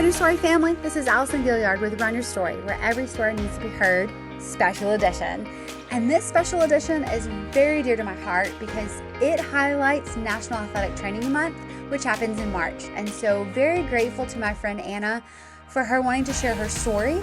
Run Your Story family, this is Allison Gaillard with Run Your Story, where every story needs to be heard, special edition. And this special edition is very dear to my heart because it highlights National Athletic Training Month, which happens in March. And so very grateful to my friend Anna for her wanting to share her story,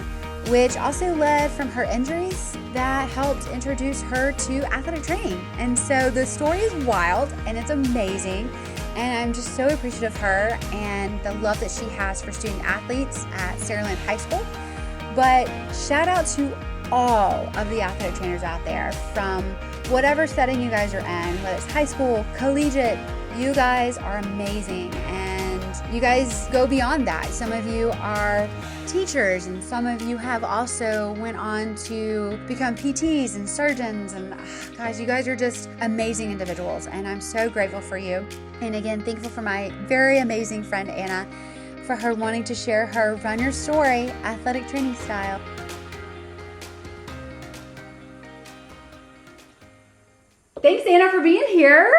which also led from her injuries that helped introduce her to athletic training. And so the story is wild and it's amazing. And I'm just so appreciative of her and the love that she has for student athletes at Saraland High School. But shout out to all of the athletic trainers out there from whatever setting you guys are in, whether it's high school, collegiate, you guys are amazing and you guys go beyond that. Some of you are teachers and some of you have also went on to become PTs and surgeons, and guys, you guys are just amazing individuals and I'm so grateful for you. And again, thankful for my very amazing friend Anna for her wanting to share her Run Your Story athletic training style. Thanks, Anna, for being here.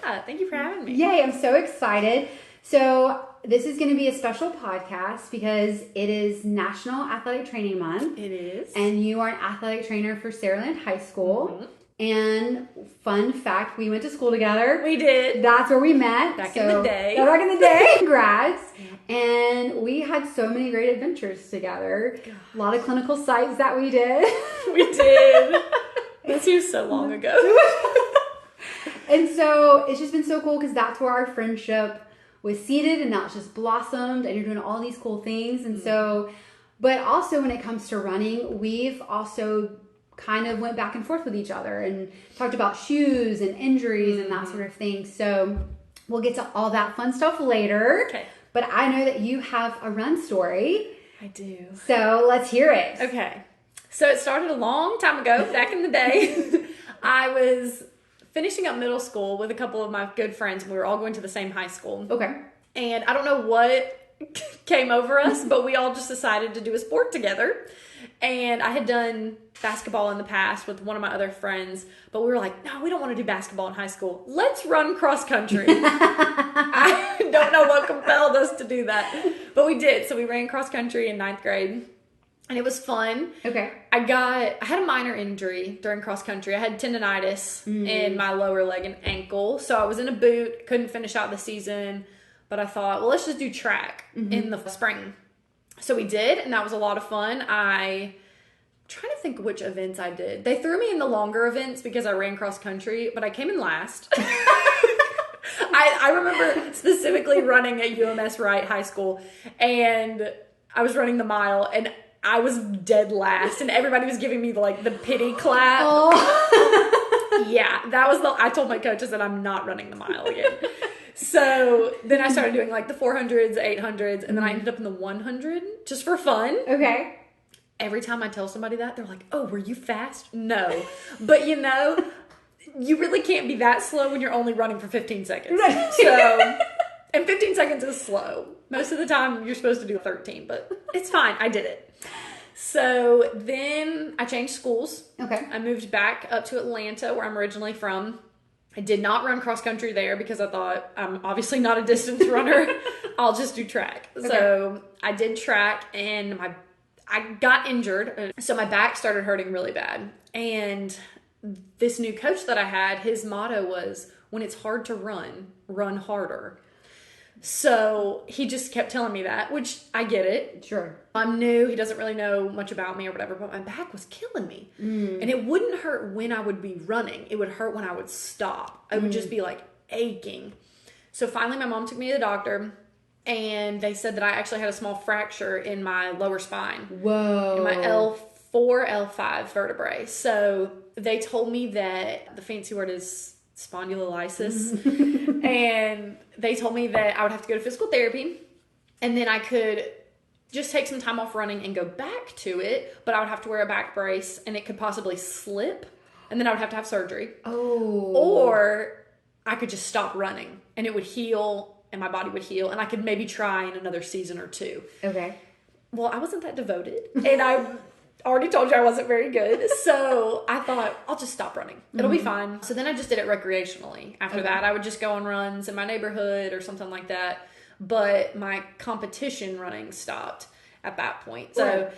Yeah, thank you for having me. Yay, I'm so excited. So this is going to be a special podcast because it is National Athletic Training Month. It is. And you are an athletic trainer for Saraland High School. Mm-hmm. And fun fact, we went to school together. We did. That's where we met. Back in the day. Back in the day. Congrats. And we had so many great adventures together. God. A lot of clinical sites that we did. We did. That seems so long ago. And so it's just been so cool because that's where our friendship was seated and now it's just blossomed and you're doing all these cool things. And so, but also when it comes to running, we've also kind of went back and forth with each other and talked about shoes and injuries and that sort of thing. So we'll get to all that fun stuff later. Okay. But I know that you have a run story. I do. So let's hear it. Okay. So it started a long time ago, back in the day. I was finishing up middle school with a couple of my good friends. We were all going to the same high school. Okay. And I don't know what came over us, but we all just decided to do a sport together. And I had done basketball in the past with one of my other friends, but we were like, no, we don't want to do basketball in high school. Let's run cross country. I don't know what compelled us to do that, but we did. So we ran cross country in 9th grade. And it was fun. Okay. I had a minor injury during cross country. I had tendonitis in my lower leg and ankle. So I was in a boot, couldn't finish out the season. But I thought, well, let's just do track in the spring. So we did, and that was a lot of fun. I'm trying to think which events I did. They threw me in the longer events because I ran cross country, but I came in last. I remember specifically running at UMS Wright High School, and I was running the mile, and I was dead last, and everybody was giving me the pity clap. Oh. Yeah, that was I told my coaches that I'm not running the mile again. So then I started doing the 400s, 800s, and then I ended up in the 100 just for fun. Okay. Every time I tell somebody that, they're like, oh, were you fast? No. But you really can't be that slow when you're only running for 15 seconds. So, and 15 seconds is slow. Most of the time you're supposed to do 13, but it's fine. I did it. So then I changed schools. Okay. I moved back up to Atlanta where I'm originally from. I did not run cross country there because I thought I'm obviously not a distance runner. I'll just do track. Okay. So I did track and I got injured. So my back started hurting really bad. And this new coach that I had, his motto was, when it's hard to run harder. So he just kept telling me that, which I get it. Sure. I'm new. He doesn't really know much about me or whatever, but my back was killing me. And it wouldn't hurt when I would be running. It would hurt when I would stop. I would just be aching. So finally my mom took me to the doctor and they said that I actually had a small fracture in my lower spine. Whoa. In my L4, L5 vertebrae. So they told me that the fancy word is spondylolysis. And they told me that I would have to go to physical therapy and then I could just take some time off running and go back to it, but I would have to wear a back brace and it could possibly slip and then I would have to have surgery. Oh. Or I could just stop running and it would heal and my body would heal and I could maybe try in another season or two. Okay. Well, I wasn't that devoted and I already told you I wasn't very good. So I thought, I'll just stop running. It'll be fine. So then I just did it recreationally. After that, I would just go on runs in my neighborhood or something like that. but my competition running stopped at that point. So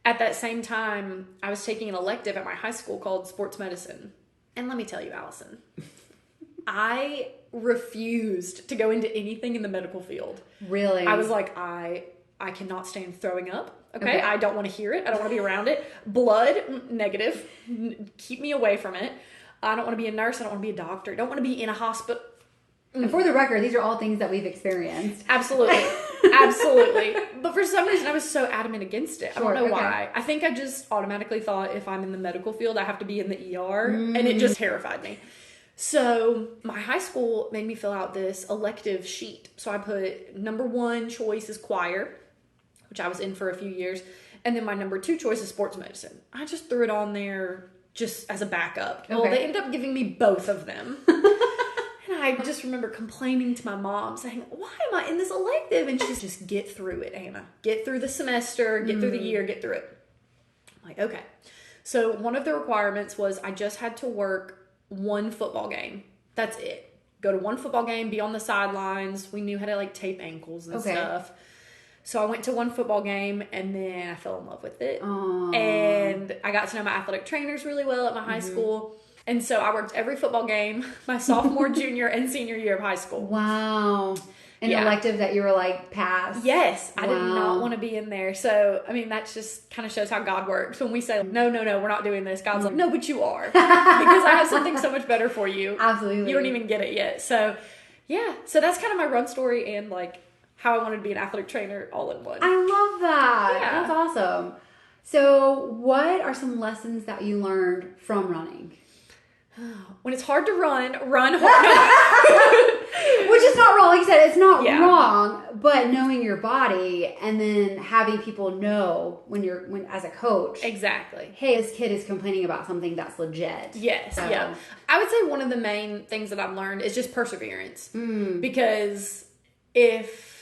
at that same time, I was taking an elective at my high school called sports medicine. And let me tell you, Allison, I refused to go into anything in the medical field. Really? I was like, I cannot stand throwing up. Okay? I don't want to hear it. I don't want to be around it. Blood, negative. Keep me away from it. I don't want to be a nurse. I don't want to be a doctor. I don't want to be in a hospital. And for the record, these are all things that we've experienced. Absolutely. Absolutely. But for some reason, I was so adamant against it. Sure, I don't know why. I think I just automatically thought if I'm in the medical field, I have to be in the ER. And it just terrified me. So my high school made me fill out this elective sheet. So I put number 1 choice is choir, which I was in for a few years. And then my number 2 choice is sports medicine. I just threw it on there just as a backup. Well, they ended up giving me both of them. And I just remember complaining to my mom saying, why am I in this elective? And she's just, get through it, Anna. Get through the semester, get through the year, get through it. I'm like, okay. So one of the requirements was I just had to work 1 football game. That's it. Go to 1 football game, be on the sidelines. We knew how to like tape ankles and stuff. So I went to 1 football game and then I fell in love with it. Aww. And I got to know my athletic trainers really well at my high school. And so I worked every football game my sophomore, junior, and senior year of high school. Wow. An elective that you were like, pass? Yes. I did not want to be in there. So, I mean, that just kind of shows how God works. When we say, no, we're not doing this, God's like, no, but you are. Because I have something so much better for you. Absolutely. You don't even get it yet. So, yeah. So that's kind of my run story and like how I wanted to be an athletic trainer all in one. I love that. Yeah. That's awesome. So what are some lessons that you learned from running? When it's hard to run hard. Which is not wrong. Like you said, it's not Yeah. wrong, but knowing your body and then having people know when as a coach, Exactly. hey, this kid is complaining about something that's legit. Yes. So- Yeah. I would say one of the main things that I've learned is just perseverance. Because if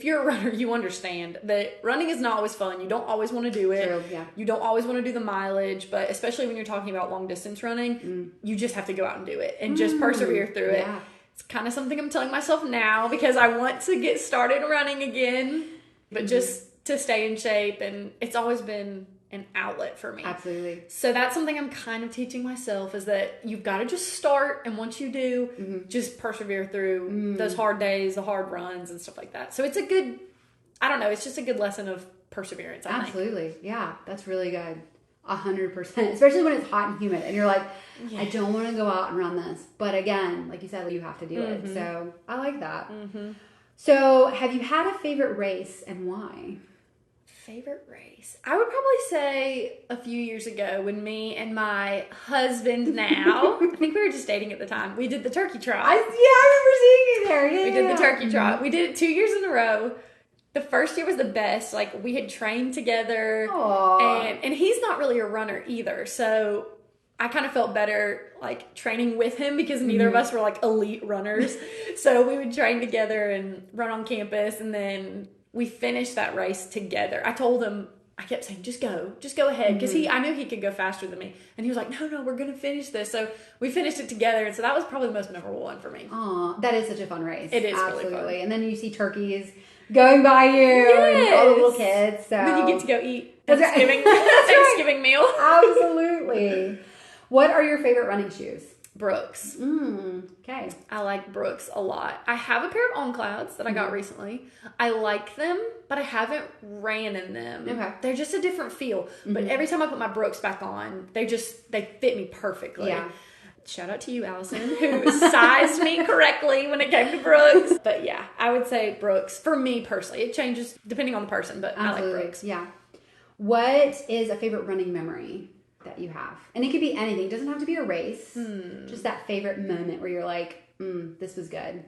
you're a runner, you understand that running is not always fun. You don't always want to do it. True, yeah. You don't always want to do the mileage, but especially when you're talking about long distance running, you just have to go out and do it and just persevere through it. Yeah. It's kind of something I'm telling myself now because I want to get started running again, but just to stay in shape, and it's always been an outlet for me. Absolutely. So that's something I'm kind of teaching myself is that you've got to just start, and once you do, just persevere through those hard days, the hard runs and stuff like that. So it's a good, I don't know, it's just a good lesson of perseverance, I think. Absolutely. Yeah, that's really good. 100%. Especially when it's hot and humid and you're like, I don't want to go out and run this. But again, like you said, you have to do it. So I like that. So have you had a favorite race and why? Favorite race? I would probably say a few years ago when me and my husband now, I think we were just dating at the time, we did the turkey trot. I remember seeing you there. Yeah, We did the turkey trot. We did it 2 years in a row. The first year was the best. Like, we had trained together. Aww. And he's not really a runner either. So I kind of felt better, like, training with him because neither of us were, like, elite runners. So we would train together and run on campus. And then we finished that race together. I told him, I kept saying, just go ahead. Because I knew he could go faster than me. And he was like, no, we're going to finish this. So we finished it together. And so that was probably the most memorable one for me. Aw, that is such a fun race. It is Absolutely. really fun. And then you see turkeys going by you and all the little kids. So Then you get to go eat That's right. Thanksgiving, That's right. Thanksgiving meal. Absolutely. What are your favorite running shoes? Brooks. Okay. I like Brooks a lot. I have a pair of On Clouds that I got recently. I like them, but I haven't ran in them. Okay. They're just a different feel. But every time I put my Brooks back on, they fit me perfectly. Yeah. Shout out to you, Allison, who sized me correctly when it came to Brooks. But yeah, I would say Brooks. For me personally, it changes depending on the person, but Absolutely. I like Brooks. Yeah. What is a favorite running memory that you have? And it could be anything. It doesn't have to be a race. Just that favorite moment where you're like, this was good.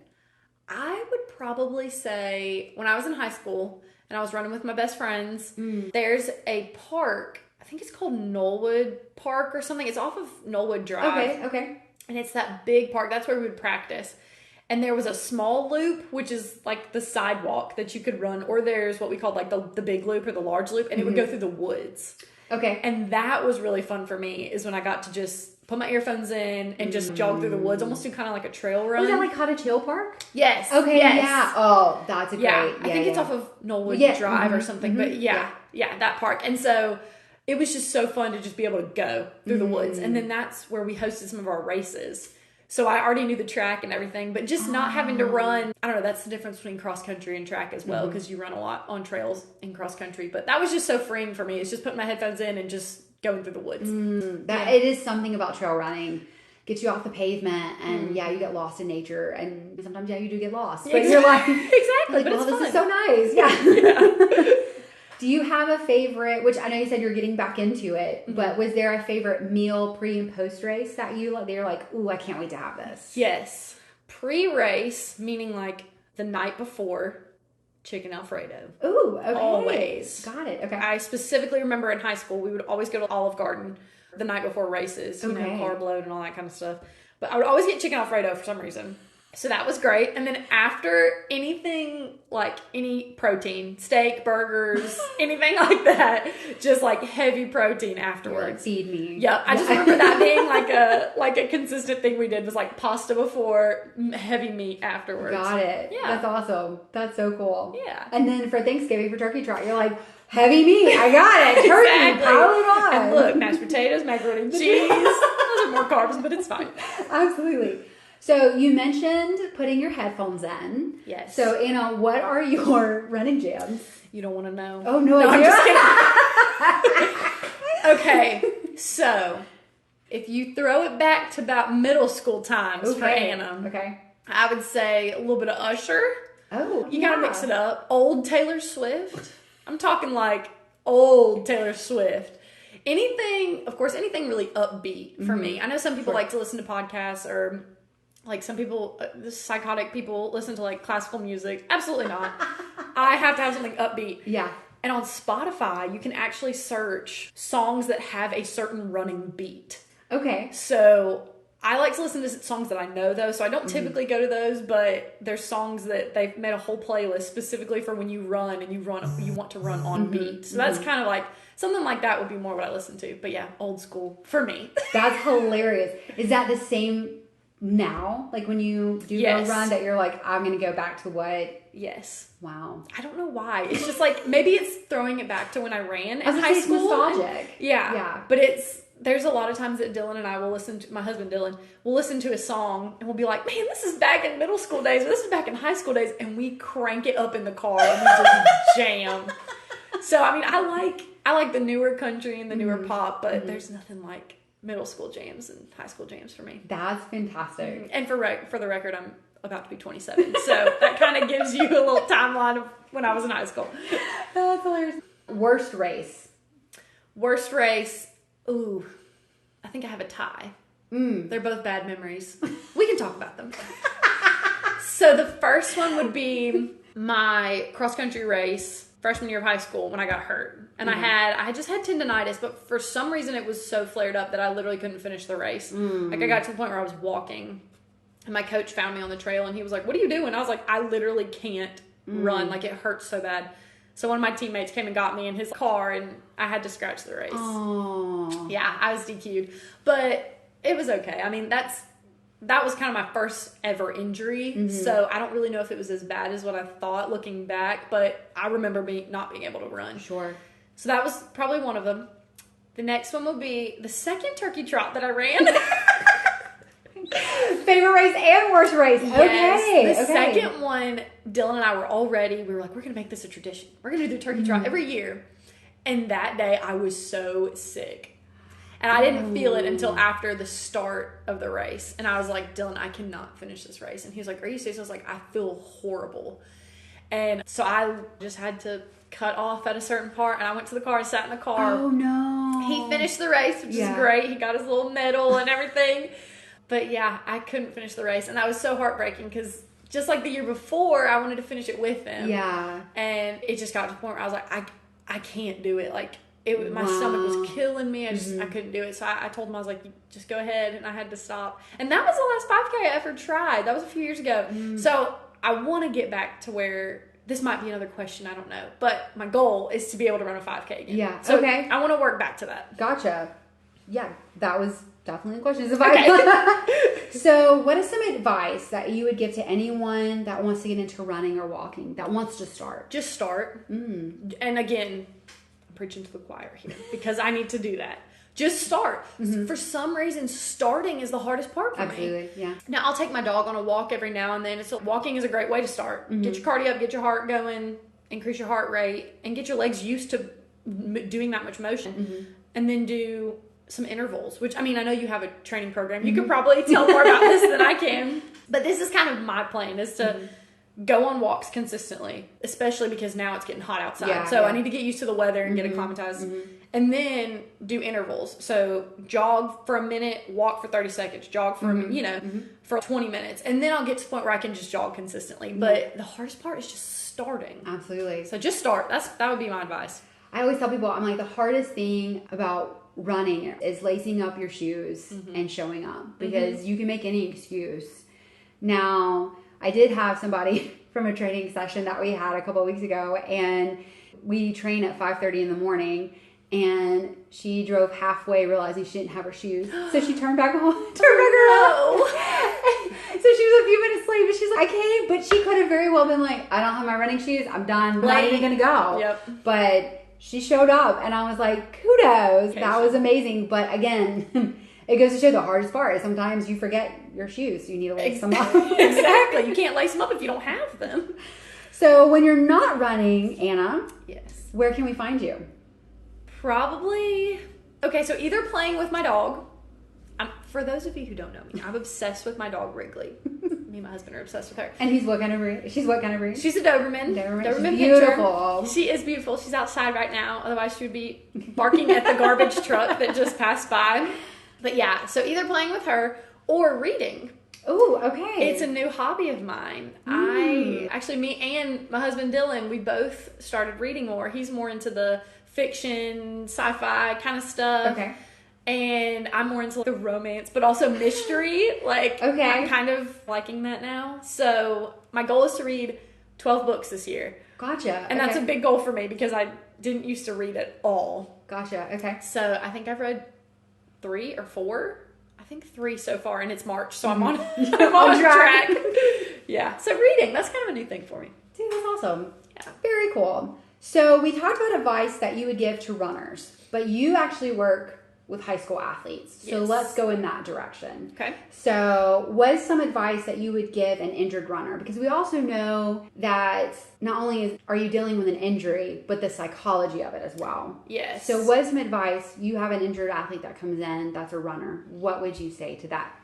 I would probably say when I was in high school and I was running with my best friends, there's a park. I think it's called Knollwood Park or something. It's off of Knollwood Drive. Okay. And it's that big park. That's where we would practice. And there was a small loop, which is like the sidewalk that you could run. Or there's what we called like the big loop or the large loop. And it would go through the woods. Okay. And that was really fun for me is when I got to just put my earphones in, and just jog through the woods, almost do kind of like a trail run. Was that like Cottage Hill Park? Yes. Okay, yes. yeah. Oh, that's a great. Yeah, I think it's off of Knollwood Drive or something, but yeah, that park. And so it was just so fun to just be able to go through the woods. And then that's where we hosted some of our races. So I already knew the track and everything, but just not having to run. I don't know, that's the difference between cross country and track as well, because you run a lot on trails in cross country. But that was just so freeing for me. It's just putting my headphones in and just going through the woods. It is something about trail running. Gets you off the pavement, and you get lost in nature, and sometimes you do get lost. But you're like, exactly, but well, it's this fun. is so nice. Yeah. Do you have a favorite, which I know you said you're getting back into it, but was there a favorite meal pre and post race that they're like, ooh, I can't wait to have this? Yes. Pre-race, meaning like the night before, chicken Alfredo. Ooh, okay. Always. Got it. Okay. I specifically remember in high school, we would always go to Olive Garden the night before races, you know, carb load and all that kind of stuff. But I would always get chicken Alfredo for some reason. So that was great. And then after anything, like any protein, steak, burgers, anything like that, just like heavy protein afterwards. Feed me. Yeah, I just remember that being like a consistent thing we did was like pasta before, heavy meat afterwards. Got it. Yeah. That's awesome. That's so cool. Yeah. And then for Thanksgiving, for turkey trot, you're like, heavy meat. I got it. Turkey. Exactly. Pile it on. And look, mashed potatoes, macaroni and cheese. Those are more carbs, but it's fine. Absolutely. So you mentioned putting your headphones in. Yes. So Anna, what are your running jams? You don't want to know. Oh no, I'm I just kidding. Okay, so if you throw it back to about middle school times for Anna, I would say a little bit of Usher. Oh, you gotta mix it up. Old Taylor Swift. I'm talking like old Taylor Swift. Anything really upbeat for me. I know some people like to listen to podcasts, or like some people, the psychotic people, listen to like classical music. Absolutely not. I have to have something upbeat. Yeah. And on Spotify, you can actually search songs that have a certain running beat. Okay. So I like to listen to songs that I know, though. So I don't typically go to those, but there's songs that they've made a whole playlist specifically for when you run and you want to run on beat. So that's kind of like something like that would be more what I listen to. But yeah, old school for me. That's hilarious. Is that the same now? Like when you do go run, that you're like, I'm going to go back to what? Yes. Wow. I don't know why. It's just like, maybe it's throwing it back to when I ran in high school. It's nostalgic. Yeah. But there's a lot of times that Dylan and I will my husband Dylan, will listen to a song and we'll be like, man, this is back in middle school days, or this is back in high school days, and we crank it up in the car and we just jam. So, I mean, I like the newer country and the newer pop, but there's nothing like middle school jams and high school jams for me. That's fantastic. And for the record, I'm about to be 27, so that kind of gives you a little timeline of when I was in high school. That's hilarious. Worst race. Ooh, I think I have a tie. They're both bad memories. We can talk about them. So the first one would be my cross-country race freshman year of high school when I got hurt. And I just had tendonitis, but for some reason it was so flared up that I literally couldn't finish the race. Like I got to the point where I was walking and my coach found me on the trail and he was like, what are you doing? I was like, I literally can't run. Like it hurts so bad. So one of my teammates came and got me in his car and I had to scratch the race. Oh. Yeah, I was DQ'd. But it was okay. I mean, that was kind of my first ever injury. So I don't really know if it was as bad as what I thought looking back, but I remember not being able to run. Sure. So that was probably one of them. The next one would be the second turkey trot that I ran. Favorite race and worst race. Yes. The second one, Dylan and I were all ready. We were like, we're going to make this a tradition. We're going to do the turkey trot every year. And that day I was so sick. And I didn't feel it until after the start of the race. And I was like, Dylan, I cannot finish this race. And he was like, are you serious? I was like, I feel horrible. And so I just had to cut off at a certain part. And I went to the car and sat in the car. Oh, no. He finished the race, which is great. He got his little medal and everything. But yeah, I couldn't finish the race. And that was so heartbreaking because just like the year before, I wanted to finish it with him. Yeah. And it just got to the point where I was like, I can't do it. Like, my stomach was killing me. I couldn't do it. So I told him, I was like, just go ahead. And I had to stop. And that was the last 5K I ever tried. That was a few years ago. So I want to get back to where, this might be another question, I don't know. But my goal is to be able to run a 5K again. Yeah. So I want to work back to that. Gotcha. Yeah, that was definitely questions if I So what is some advice that you would give to anyone that wants to get into running or walking, that wants to start? Just start. And again, I'm preaching to the choir here because I need to do that. Just start. For some reason, starting is the hardest part for me. Absolutely, yeah. Now, I'll take my dog on a walk every now and then. So walking is a great way to start. Get your cardio up, get your heart going, increase your heart rate, and get your legs used to doing that much motion. And then do some intervals, which, I mean, I know you have a training program. You could probably tell more about this than I can. But this is kind of my plan, is to go on walks consistently, especially because now it's getting hot outside. So I need to get used to the weather and get acclimatized. And then do intervals. So jog for a minute, walk for 30 seconds, jog for, for 20 minutes. And then I'll get to the point where I can just jog consistently. But the hardest part is just starting. Absolutely. So just start. That would be my advice. I always tell people, I'm like, the hardest thing about running is lacing up your shoes and showing up, because you can make any excuse. Now, I did have somebody from a training session that we had a couple of weeks ago, and we train at 5:30 in the morning, and she drove halfway realizing she didn't have her shoes, so she turned back home. So she was a few minutes late, but she's like, I came, but she could have very well been like, I don't have my running shoes, I'm done, I'm not even gonna go. But she showed up, and I was like, kudos, that was amazing. But again, it goes to show the hardest part is sometimes you forget your shoes. You need to lace them up. Exactly. You can't lace them up if you don't have them. So when you're not running, Anna, where can we find you? Probably, so either playing with my dog. For those of you who don't know me, I'm obsessed with my dog Wrigley. Me and my husband are obsessed with her. And he's what kind of breed? She's what kind of breed? She's a Doberman. She's beautiful. She is beautiful. She's outside right now. Otherwise, she would be barking at the garbage truck that just passed by. But yeah, so either playing with her or reading. Oh, okay. It's a new hobby of mine. Me and my husband Dylan, we both started reading more. He's more into the fiction, sci-fi kind of stuff. Okay. And I'm more into the romance, but also mystery. I'm kind of liking that now. So my goal is to read 12 books this year. Gotcha. And that's a big goal for me because I didn't used to read at all. Gotcha. Okay. So I think I've read 3 or 4. I think 3 so far, and it's March, so I'm on track. Yeah. So reading, that's kind of a new thing for me. Dude, that's awesome. Yeah. Very cool. So we talked about advice that you would give to runners, but you actually work with high school athletes. So let's go in that direction. Okay. So what is some advice that you would give an injured runner? Because we also know that not only are you dealing with an injury, but the psychology of it as well. Yes. So what is some advice? You have an injured athlete that comes in, that's a runner. What would you say to that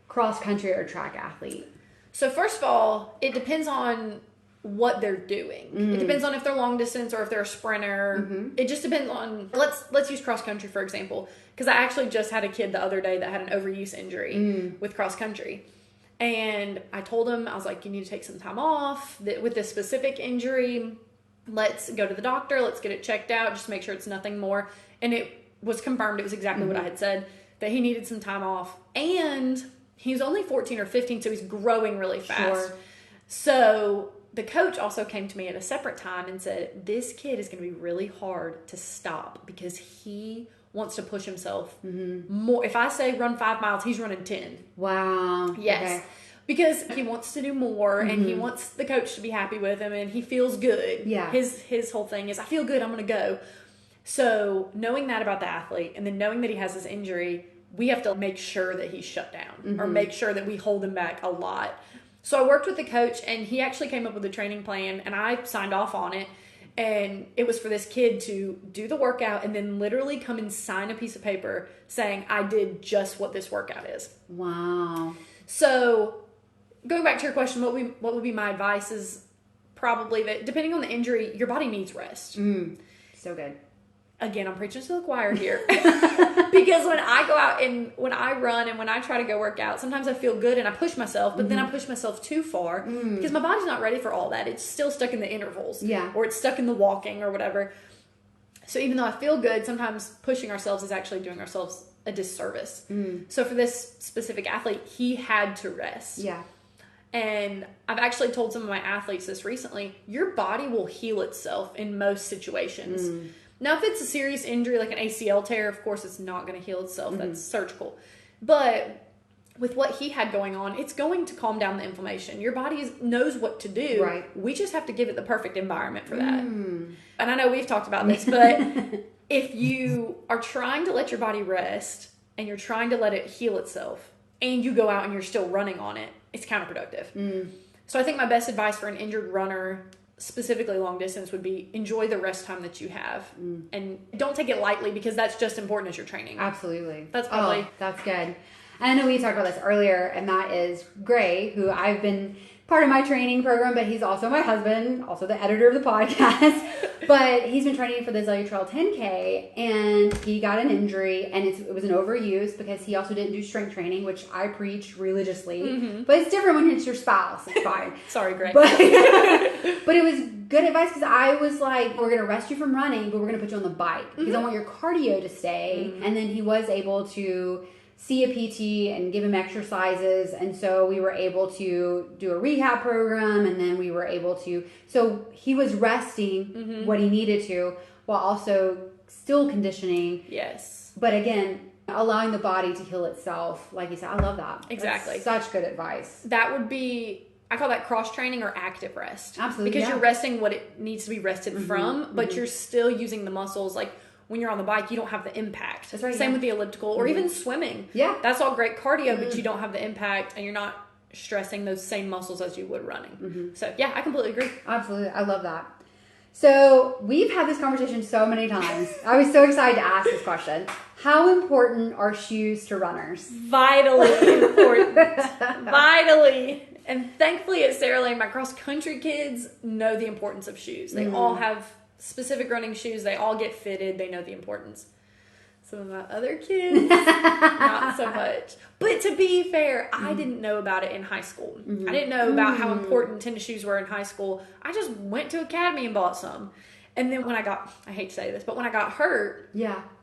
cross country or track athlete? So first of all, it depends on what they're doing. It depends on if they're long distance or if they're a sprinter. It just depends on, let's use cross country for example, because I actually just had a kid the other day that had an overuse injury with cross country. And I told him, I was like, you need to take some time off with this specific injury. Let's go to the doctor. Let's get it checked out. Just make sure it's nothing more. And it was confirmed. It was exactly what I had said, that he needed some time off. And he's only 14 or 15, so he's growing really fast. Sure. So the coach also came to me at a separate time and said, this kid is going to be really hard to stop because he wants to push himself more. If I say run 5 miles, he's running 10. Wow. Yes. Okay. Because he wants to do more and he wants the coach to be happy with him and he feels good. Yeah. His whole thing is, I feel good, I'm going to go. So knowing that about the athlete and then knowing that he has this injury, we have to make sure that he's shut down or make sure that we hold him back a lot. So I worked with the coach and he actually came up with a training plan and I signed off on it. And it was for this kid to do the workout and then literally come and sign a piece of paper saying, I did just what this workout is. Wow. So going back to your question, what would be my advice is probably that depending on the injury, your body needs rest. So good. Again, I'm preaching to the choir here. Because when I go out and when I run and when I try to go work out, sometimes I feel good and I push myself, but then I push myself too far because my body's not ready for all that. It's still stuck in the intervals. Yeah. Or it's stuck in the walking or whatever. So even though I feel good, sometimes pushing ourselves is actually doing ourselves a disservice. So for this specific athlete, he had to rest. Yeah. And I've actually told some of my athletes this recently, your body will heal itself in most situations. Now, if it's a serious injury like an ACL tear, of course, it's not going to heal itself. That's surgical. But with what he had going on, it's going to calm down the inflammation. Your body knows what to do. Right. We just have to give it the perfect environment for that. And I know we've talked about this, but if you are trying to let your body rest and you're trying to let it heal itself and you go out and you're still running on it, it's counterproductive. So I think my best advice for an injured runner, specifically long distance, would be enjoy the rest time that you have and don't take it lightly, because that's just important as you're training. Absolutely. That's probably... that's good. And I know we talked about this earlier, and that is Gray, who I've been part of my training program, but he's also my husband, also the editor of the podcast. But he's been training for the Azalea Trail 10K, and he got an injury, and it was an overuse because he also didn't do strength training, which I preach religiously. But it's different when it's your spouse. It's fine. Sorry, Gray. But it was good advice, because I was like, we're going to rest you from running, but we're going to put you on the bike because I want your cardio to stay. And then he was able to see a PT and give him exercises, and so we were able to do a rehab program, and then we were able to, so he was resting what he needed to while also still conditioning. Yes. But again, allowing the body to heal itself. Like you said, I love that. Exactly. That's such good advice. That would be, I call that cross training or active rest. Absolutely. Because you're resting what it needs to be rested from, but you're still using the muscles. Like when you're on the bike, you don't have the impact. That's right. Same with the elliptical or even swimming. Yeah. That's all great cardio, but you don't have the impact and you're not stressing those same muscles as you would running. So yeah, I completely agree. Absolutely. I love that. So we've had this conversation so many times. I was so excited to ask this question. How important are shoes to runners? Vitally important. Vitally. And thankfully at Saraland, my cross country kids know the importance of shoes. They all have specific running shoes. They all get fitted. They know the importance. Some of my other kids, not so much. But to be fair, I didn't know about it in high school. I didn't know about how important tennis shoes were in high school. I just went to Academy and bought some. And then when I hate to say this, but when I got hurt,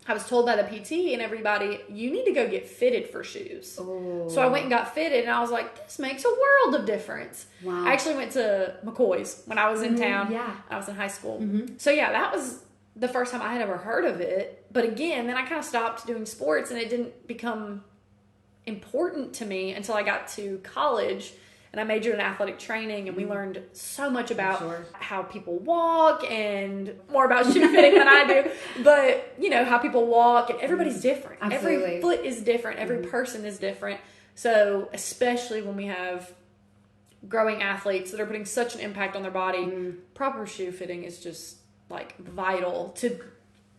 I was told by the PT and everybody, you need to go get fitted for shoes. Oh. So I went and got fitted, and I was like, this makes a world of difference. Wow. I actually went to McCoy's when I was in town. I was in high school. So yeah, that was the first time I had ever heard of it. But again, then I kind of stopped doing sports, and it didn't become important to me until I got to college. And I majored in athletic training, and we learned so much about how people walk and more about shoe fitting than I do. But, you know, how people walk, and everybody's different. Absolutely. Every foot is different. Every person is different. So especially when we have growing athletes that are putting such an impact on their body, proper shoe fitting is just like vital to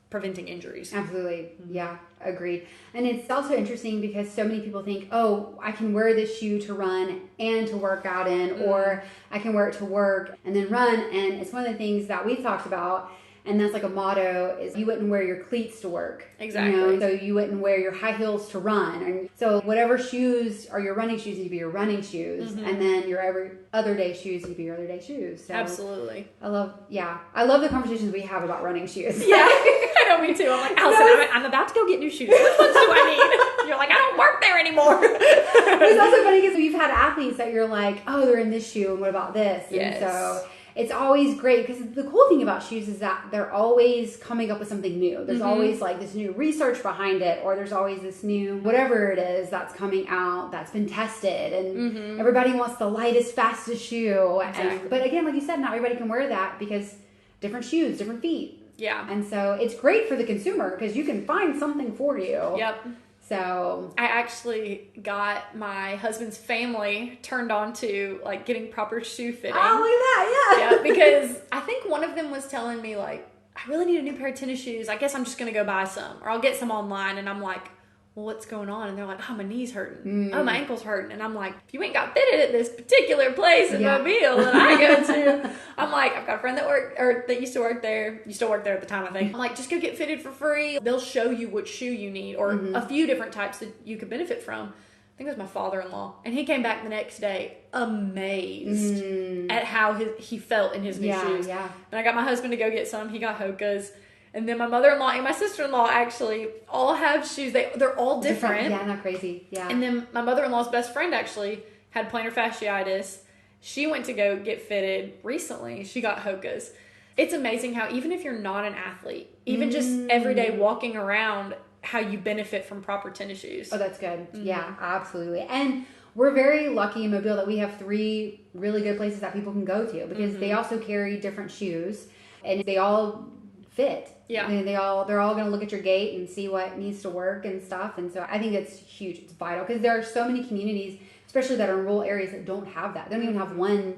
preventing injuries. Absolutely. Yeah, agreed. And it's also interesting because so many people think, oh, I can wear this shoe to run and to work out in, or I can wear it to work and then run. And it's one of the things that we've talked about, and that's like a motto, is you wouldn't wear your cleats to work. Exactly. You know? So you wouldn't wear your high heels to run. And so whatever shoes are your running shoes need to be your running shoes. And then your every other day shoes need to be your other day shoes. So Absolutely. I love the conversations we have about running shoes. Yeah, I know, me too. I'm like, Allison, I'm about to go get new shoes. Which ones do I need? You're like, I don't work there anymore. It's also funny because you've had athletes that you're like, oh, they're in this shoe, and what about this? Yes. And so it's always great because the cool thing about shoes is that they're always coming up with something new. There's always like this new research behind it, or there's always this new whatever it is that's coming out that's been tested, and everybody wants the lightest, fastest shoe. Exactly. But again, like you said, not everybody can wear that because different shoes, different feet. Yeah. And so it's great for the consumer because you can find something for you. Yep. So I actually got my husband's family turned on to like getting proper shoe fitting. oh, look at that, Yeah, because I think one of them was telling me like, I really need a new pair of tennis shoes. I guess I'm just going to go buy some, or I'll get some online. And I'm like, well, what's going on? And they're like, oh, my knee's hurting. Oh, my ankle's hurting. And I'm like, if you ain't got fitted at this particular place in Mobile that I go to, I'm like, I've got a friend that used to work there. You still work there at the time, I think. I'm like, just go get fitted for free. They'll show you what shoe you need, or a few different types that you could benefit from. I think it was my father-in-law. And he came back the next day amazed at how he felt in his new shoes. Yeah. And I got my husband to go get some. He got Hoka's. And then my mother-in-law and my sister-in-law actually all have shoes. They're all different. Yeah, not crazy. Yeah. And then my mother-in-law's best friend actually had plantar fasciitis. She went to go get fitted recently. She got Hoka's. It's amazing how even if you're not an athlete, even just every day walking around, how you benefit from proper tennis shoes. Oh, that's good. Yeah, absolutely. And we're very lucky in Mobile that we have 3 really good places that people can go to, because they also carry different shoes and they all fit. Yeah. And they're all going to look at your gait and see what needs to work and stuff. And so I think it's huge. It's vital, because there are so many communities, especially that are in rural areas, that don't have that. They don't even have one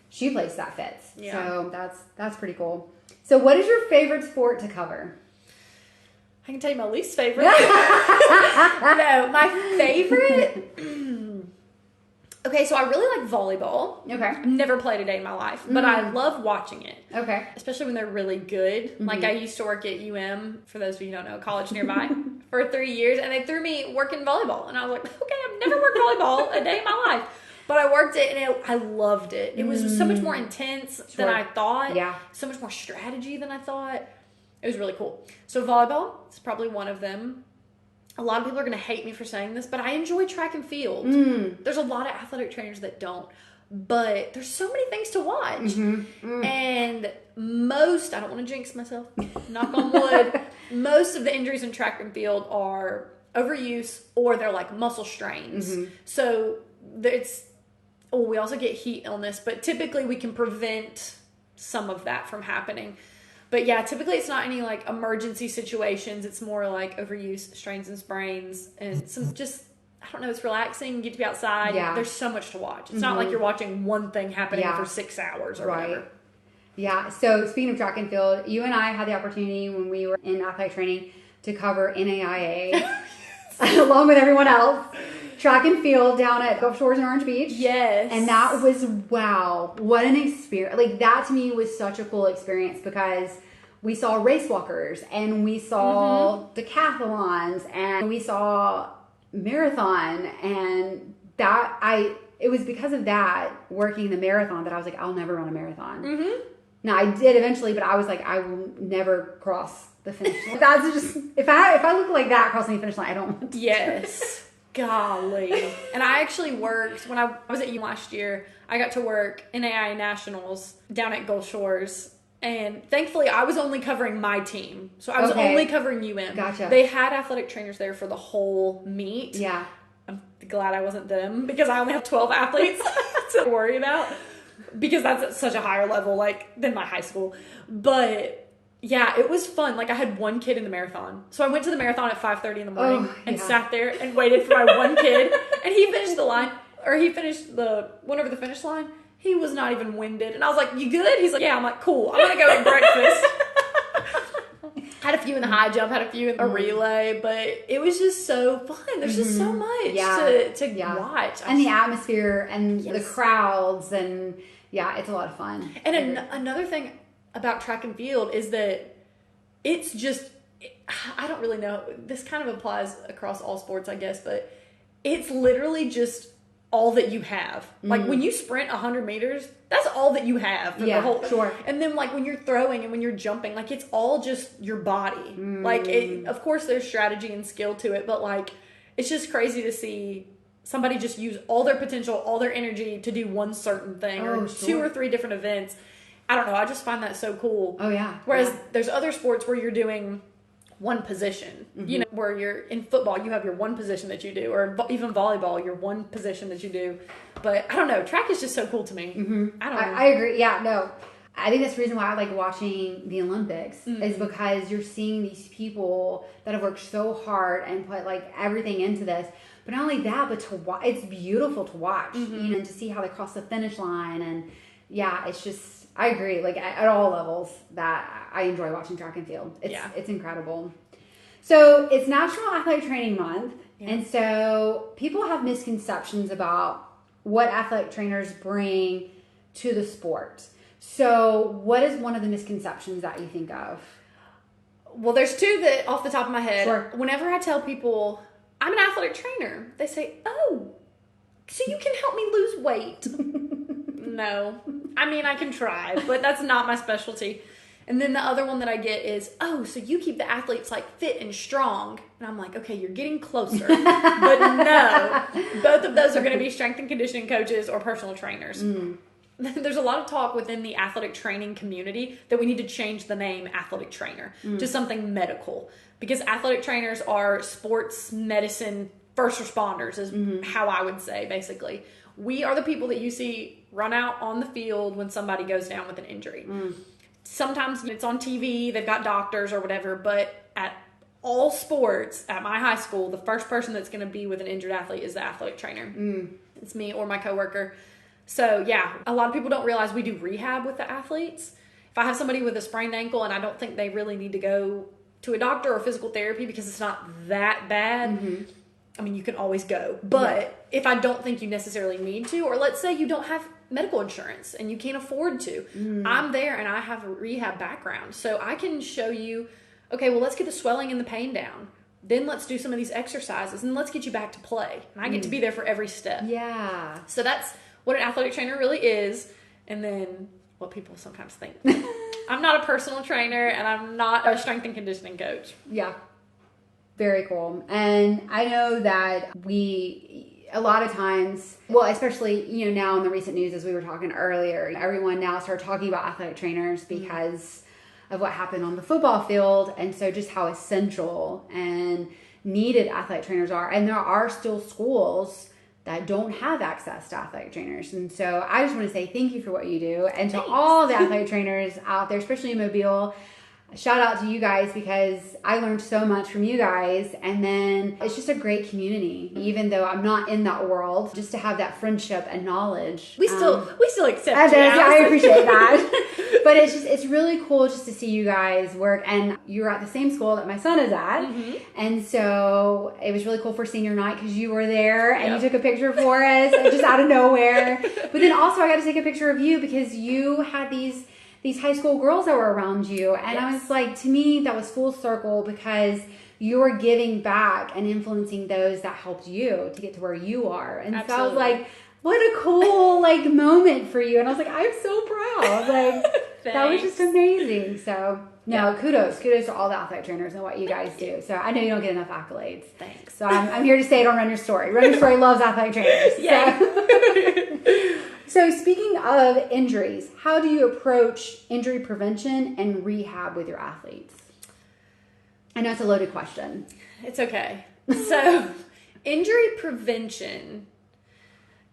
shoe place that fits. Yeah. So that's pretty cool. So what is your favorite sport to cover? I can tell you my least favorite. No, my favorite. Okay, so I really like volleyball. Okay. I've never played a day in my life, but I love watching it. Okay. Especially when they're really good. Like, I used to work at for those of you who don't know, college nearby, for 3 years, and they threw me working volleyball. And I was like, okay, I've never worked volleyball a day in my life. But I worked it, and I loved it. It was so much more intense than I thought. Yeah. So much more strategy than I thought. It was really cool. So volleyball is probably one of them. A lot of people are going to hate me for saying this, but I enjoy track and field. There's a lot of athletic trainers that don't. But there's so many things to watch. And most, I don't want to jinx myself, knock on wood, most of the injuries in track and field are overuse or they're like muscle strains. So we also get heat illness, but typically we can prevent some of that from happening. But yeah, typically it's not any like emergency situations. It's more like overuse, strains and sprains, and some just, I don't know, it's relaxing. You get to be outside. Yeah. There's so much to watch. It's not like you're watching one thing happening for 6 hours or whatever. Yeah. So speaking of track and field, you and I had the opportunity when we were in athletic training to cover NAIA along with everyone else. Track and field down at Gulf Shores in Orange Beach. Yes. And that was, wow, what an experience. Like, that to me was such a cool experience, because we saw race walkers and we saw decathlons and we saw marathon, and it was because of that, working the marathon, that I was like, I'll never run a marathon. Now, I did eventually, but I was like, I will never cross the finish line. That's just, if I look like that crossing the finish line, I don't want to. Yes. Golly. And I actually worked, when I was at U last year, I got to work NAIA Nationals down at Gulf Shores. And thankfully, I was only covering my team. So I was only covering UM. Gotcha. They had athletic trainers there for the whole meet. Yeah. I'm glad I wasn't them, because I only have 12 athletes to worry about. Because that's at such a higher level, like, than my high school. But yeah, it was fun. Like, I had one kid in the marathon. So I went to the marathon at 5:30 in the morning and sat there and waited for my one kid. And he finished went over the finish line. He was not even winded. And I was like, you good? He's like, yeah. I'm like, cool. I'm going to go eat breakfast. Had a few in the high jump, had a few in a relay, but it was just so fun. There's just so much to watch. And the atmosphere and the crowds, and it's a lot of fun. And another thing about track and field is that it's just, I don't really know, this kind of applies across all sports, I guess, but it's literally just all that you have. Like, when you sprint 100 meters, that's all that you have for the whole. Sure. And then, like, when you're throwing and when you're jumping, like, it's all just your body. Like, of course there's strategy and skill to it, but like, it's just crazy to see somebody just use all their potential, all their energy to do one certain thing, or 2 or 3 different events. I don't know. I just find that so cool. Oh, yeah. Whereas there's other sports where you're doing one position. You know, where you're in football, you have your one position that you do, or even volleyball, your one position that you do. But I don't know. Track is just so cool to me. I don't know. I agree. Yeah, no. I think that's the reason why I like watching the Olympics, is because you're seeing these people that have worked so hard and put like everything into this. But not only that, but it's beautiful to watch, you know, and to see how they cross the finish line. And it's just, I agree. Like, at all levels, that I enjoy watching track and field. It's incredible. So it's National Athletic Training Month. And so people have misconceptions about what athletic trainers bring to the sport. So what is one of the misconceptions that you think of? Well, there's 2 that off the top of my head. Sure. Whenever I tell people I'm an athletic trainer, they say, oh, so you can help me lose weight. No. I mean, I can try, but that's not my specialty. And then the other one that I get is, oh, so you keep the athletes like fit and strong. And I'm like, okay, you're getting closer. But no, both of those are going to be strength and conditioning coaches or personal trainers. there's a lot of talk within the athletic training community that we need to change the name athletic trainer to something medical, because athletic trainers are sports medicine first responders is how I would say, basically. We are the people that you see run out on the field when somebody goes down with an injury. Sometimes it's on TV, they've got doctors or whatever, but at all sports at my high school, the first person that's going to be with an injured athlete is the athletic trainer. It's me or my coworker. So yeah, a lot of people don't realize we do rehab with the athletes. If I have somebody with a sprained ankle and I don't think they really need to go to a doctor or physical therapy because it's not that bad, I mean, you can always go. But if I don't think you necessarily need to, or let's say you don't have medical insurance and you can't afford to, I'm there and I have a rehab background. So I can show you, okay, well, let's get the swelling and the pain down. Then let's do some of these exercises and let's get you back to play. And I get to be there for every step. Yeah. So that's what an athletic trainer really is. And then what people sometimes think. I'm not a personal trainer and I'm not a strength and conditioning coach. Yeah. Very cool. And I know that a lot of times, well, especially, now in the recent news, as we were talking earlier, everyone now started talking about athletic trainers because of what happened on the football field. And so just how essential and needed athletic trainers are. And there are still schools that don't have access to athletic trainers. And so I just want to say thank you for what you do. And to all the athletic trainers out there, especially in Mobile, shout out to you guys, because I learned so much from you guys. And then it's just a great community, even though I'm not in that world, just to have that friendship and knowledge. We still accept you. I appreciate that. But it's really cool just to see you guys work. And you're at the same school that my son is at. And so it was really cool for senior night because you were there and you took a picture for us just out of nowhere. But then also I got to take a picture of you because you had these high school girls that were around you. And I was like, to me, that was full circle, because you were giving back and influencing those that helped you to get to where you are. And so I was like, what a cool moment for you. And I was like, I'm so proud. Like, that was just amazing. So kudos to all the athletic trainers and what you guys do. So I know you don't get enough accolades. Thanks. So I'm here to say it on Run Your Story. Run Your Story loves athletic trainers. So speaking of injuries, how do you approach injury prevention and rehab with your athletes? I know it's a loaded question. It's okay. So injury prevention,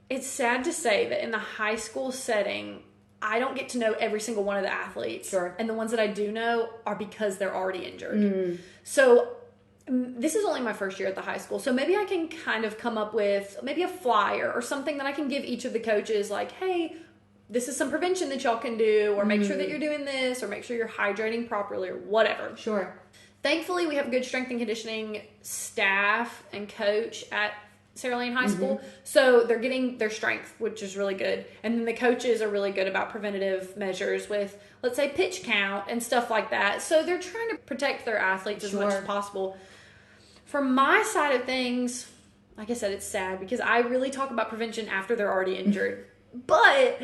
it's sad to say that in the high school setting, I don't get to know every single one of the athletes. Sure. And the ones that I do know are because they're already injured. So this is only my first year at the high school, so maybe I can kind of come up with maybe a flyer or something that I can give each of the coaches, like, hey, this is some prevention that y'all can do, or make sure that you're doing this, or make sure you're hydrating properly, or whatever. Sure. Thankfully, we have good strength and conditioning staff and coach at Saraland High School, so they're getting their strength, which is really good. And then the coaches are really good about preventative measures with, let's say, pitch count and stuff like that. So they're trying to protect their athletes as much as possible. From my side of things, like I said, it's sad because I really talk about prevention after they're already injured. But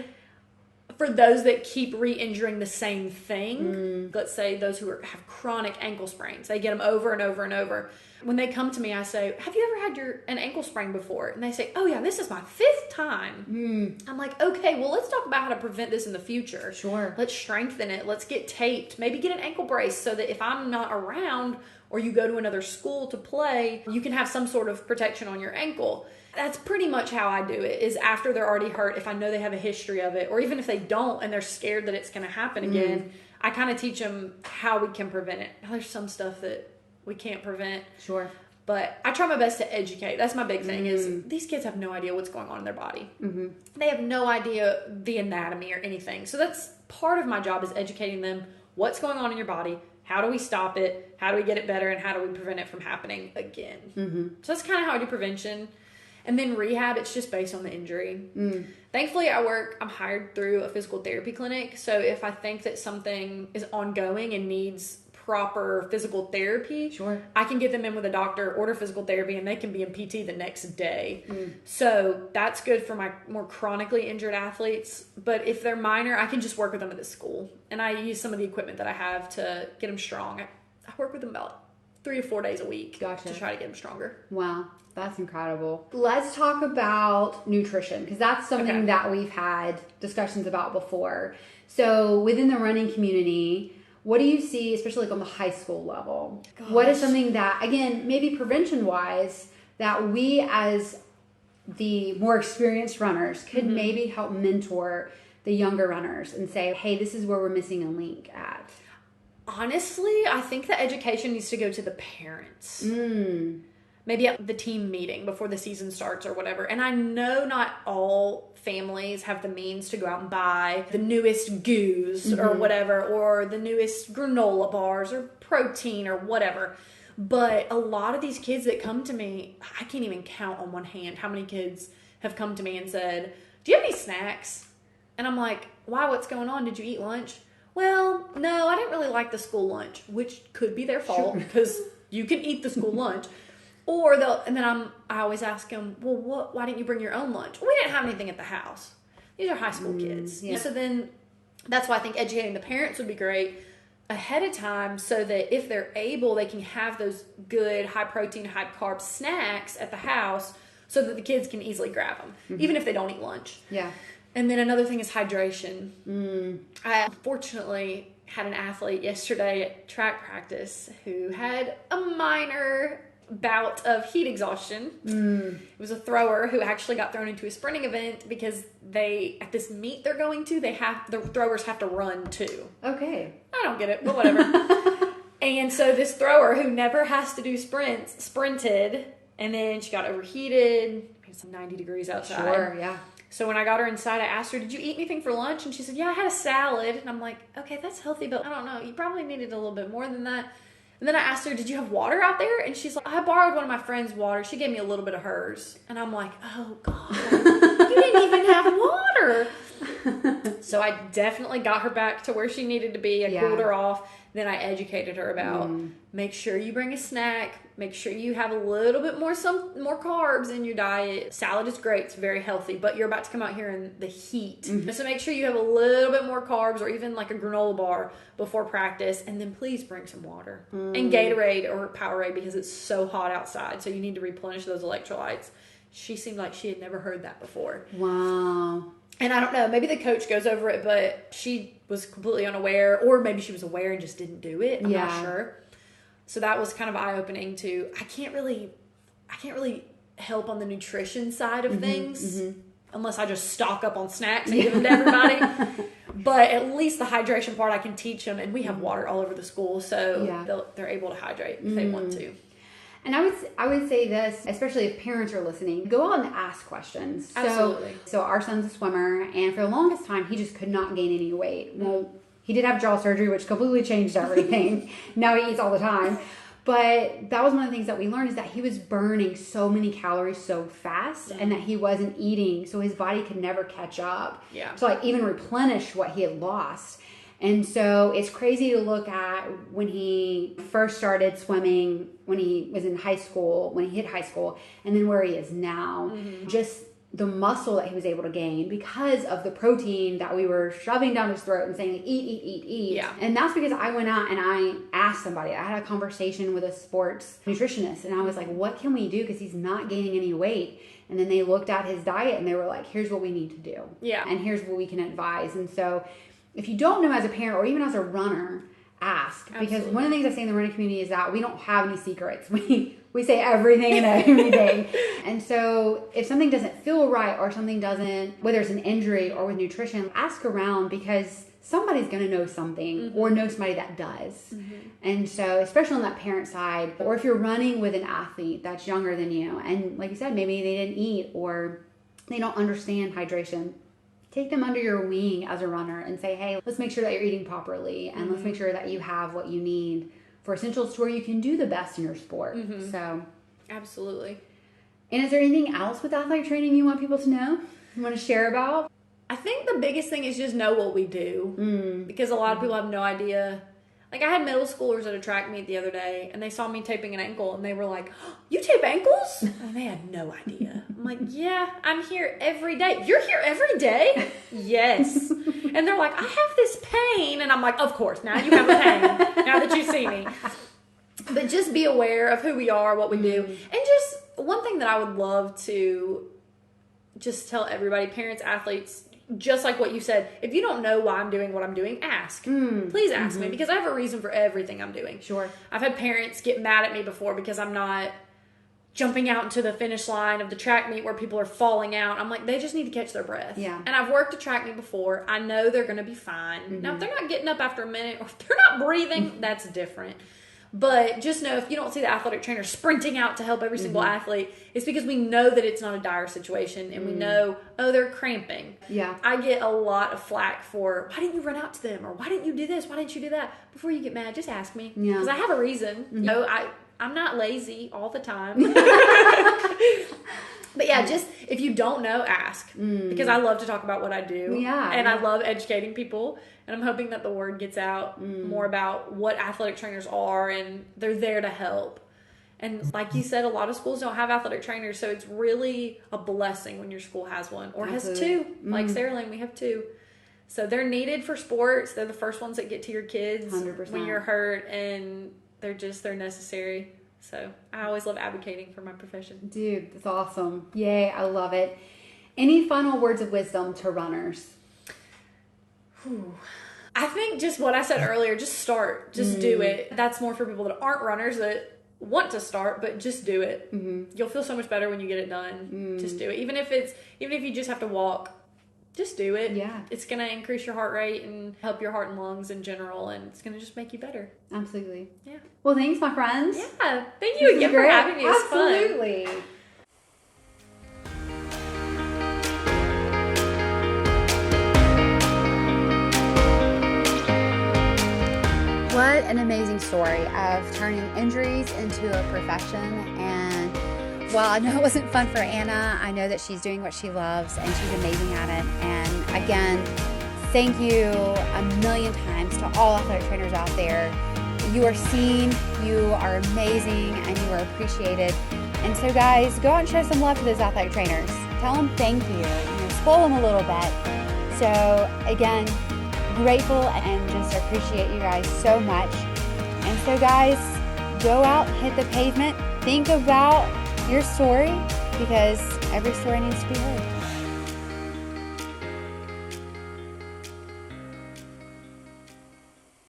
for those that keep re-injuring the same thing, let's say those who have chronic ankle sprains, they get them over and over and over. When they come to me, I say, have you ever had an ankle sprain before? And they say, oh yeah, this is my 5th time. I'm like, okay, well, let's talk about how to prevent this in the future. Sure. Let's strengthen it. Let's get taped. Maybe get an ankle brace so that if I'm not around or you go to another school to play, you can have some sort of protection on your ankle. That's pretty much how I do it, is after they're already hurt, if I know they have a history of it, or even if they don't and they're scared that it's going to happen again, I kind of teach them how we can prevent it. Now, there's some stuff that we can't prevent. Sure. But I try my best to educate. That's my big thing, is these kids have no idea what's going on in their body. They have no idea the anatomy or anything. So that's part of my job, is educating them what's going on in your body. How do we stop it? How do we get it better? And how do we prevent it from happening again? So that's kind of how I do prevention. And then rehab, it's just based on the injury. Thankfully, I'm hired through a physical therapy clinic. So if I think that something is ongoing and needs proper physical therapy, sure, I can get them in with a doctor, order physical therapy, and they can be in PT the next day. So that's good for my more chronically injured athletes. But if they're minor, I can just work with them at the school. And I use some of the equipment that I have to get them strong. I work with them about 3 to 4 days a week Gotcha. to try to get them stronger. Wow, that's incredible. Let's talk about nutrition, because that's something that we've had discussions about before. So within the running community, what do you see, especially like on the high school level? Gosh. What is something that, again, maybe prevention-wise, that we as the more experienced runners could maybe help mentor the younger runners and say, hey, this is where we're missing a link at? Honestly, I think the education needs to go to the parents. Maybe at the team meeting before the season starts or whatever. And I know not all families have the means to go out and buy the newest goos or whatever, or the newest granola bars or protein or whatever. But a lot of these kids that come to me, I can't even count on one hand how many kids have come to me and said, do you have any snacks? And I'm like, why? What's going on? Did you eat lunch? Well, no, I didn't really like the school lunch, which could be their fault because you can eat the school lunch. Or I always ask them, well, why didn't you bring your own lunch? We didn't have anything at the house. These are high school kids. Yeah. So then that's why I think educating the parents would be great ahead of time, so that if they're able, they can have those good high protein, high carb snacks at the house so that the kids can easily grab them, even if they don't eat lunch. Yeah. And then another thing is hydration. I unfortunately had an athlete yesterday at track practice who had a minor bout of heat exhaustion. It was a thrower who actually got thrown into a sprinting event because at this meet they're going to, the throwers have to run too. Okay. I don't get it, but whatever. And so this thrower who never has to do sprints, sprinted, and then she got overheated. It's 90 degrees outside. Sure, yeah. So when I got her inside, I asked her, did you eat anything for lunch? And she said, yeah, I had a salad. And I'm like, okay, that's healthy, but I don't know. You probably needed a little bit more than that. And then I asked her, did you have water out there? And she's like, I borrowed one of my friend's water. She gave me a little bit of hers. And I'm like, oh, God, you didn't even have water. So I definitely got her back to where she needed to be. I cooled her off. Then I educated her about make sure you bring a snack. Make sure you have a little bit more carbs in your diet. Salad is great. It's very healthy. But you're about to come out here in the heat. So make sure you have a little bit more carbs, or even like a granola bar before practice. And then please bring some water. And Gatorade or Powerade, because it's so hot outside. So you need to replenish those electrolytes. She seemed like she had never heard that before. Wow. And I don't know, maybe the coach goes over it, but she was completely unaware, or maybe she was aware and just didn't do it. I'm not sure. So that was kind of eye-opening too. I can't really help on the nutrition side of things unless I just stock up on snacks and give them to everybody. But at least the hydration part I can teach them, and we have water all over the school, so they're able to hydrate if they want to. And I would say this, especially if parents are listening, go out and ask questions. Absolutely. So our son's a swimmer, and for the longest time, he just could not gain any weight. Well, he did have jaw surgery, which completely changed everything. Now he eats all the time. But that was one of the things that we learned, is that he was burning so many calories so fast, and that he wasn't eating, so his body could never catch up. Yeah. So like even replenish what he had lost. And so it's crazy to look at when he first started swimming, when he was in high school, when he hit high school, and then where he is now. Just the muscle that he was able to gain because of the protein that we were shoving down his throat and saying, eat. Yeah. And that's because I went out and I asked somebody. I had a conversation with a sports nutritionist, and I was like, what can we do? Because he's not gaining any weight. And then they looked at his diet and they were like, here's what we need to do. Yeah. And here's what we can advise. And so if you don't know as a parent or even as a runner, ask. Absolutely. Because one of the things I say in the running community is that we don't have any secrets. We say everything and everything. And so if something doesn't feel right, or something doesn't, whether it's an injury or with nutrition, ask around, because somebody's going to know something or know somebody that does. And so especially on that parent side, or if you're running with an athlete that's younger than you, and like you said, maybe they didn't eat or they don't understand hydration, take them under your wing as a runner and say, hey, let's make sure that you're eating properly, and let's make sure that you have what you need for essentials to where you can do the best in your sport. So absolutely. And is there anything else with athletic training you want people to know, you want to share about? I think the biggest thing is just know what we do, because a lot of people have no idea. Like, I had middle schoolers at a track meet the other day, and they saw me taping an ankle, and they were like, oh, you tape ankles? And they had no idea. I'm like, yeah, I'm here every day. You're here every day? Yes. And they're like, I have this pain. And I'm like, of course, now you have a pain, now that you see me. But just be aware of who we are, what we do. And just one thing that I would love to just tell everybody, parents, athletes, just like what you said, if you don't know why I'm doing what I'm doing, ask. Please ask me, because I have a reason for everything I'm doing. Sure. I've had parents get mad at me before because I'm not jumping out into the finish line of the track meet where people are falling out. I'm like, they just need to catch their breath. Yeah. And I've worked a track meet before. I know they're going to be fine. Now, if they're not getting up after a minute, or if they're not breathing, that's different. But just know, if you don't see the athletic trainer sprinting out to help every single athlete, it's because we know that it's not a dire situation, and we know, oh, they're cramping. Yeah. I get a lot of flack for, why didn't you run out to them? Or why didn't you do this? Why didn't you do that? Before you get mad, just ask me. Yeah. Because I have a reason. No, I'm not lazy all the time. But yeah, just if you don't know, ask. Because I love to talk about what I do. Yeah. And I love educating people. And I'm hoping that the word gets out more about what athletic trainers are, and they're there to help. And like you said, a lot of schools don't have athletic trainers, so it's really a blessing when your school has one or has two. Like Saraland, we have two. So they're needed for sports. They're the first ones that get to your kids 100%. when you're hurt, and they're necessary. So I always love advocating for my profession. Dude, that's awesome. Yay, I love it. Any final words of wisdom to runners? I think just what I said earlier, just start. Just do it. That's more for people that aren't runners that want to start, but just do it. You'll feel so much better when you get it done. Just do it. Even if you just have to walk, just do it. Yeah. It's going to increase your heart rate and help your heart and lungs in general, and it's going to just make you better. Absolutely. Yeah. Well, thanks, my friends. Yeah. Thank you again for having me. It was fun. Absolutely. What an amazing story of turning injuries into a profession. And while I know it wasn't fun for Anna, I know that she's doing what she loves and she's amazing at it. And again, thank you a million times to all athletic trainers out there. You are seen, you are amazing, and you are appreciated. And so guys, go out and show some love to those athletic trainers. Tell them thank you, spoil them a little bit. So again, grateful and just appreciate you guys so much. And so guys, go out, hit the pavement, think about your story, because every story needs to be heard.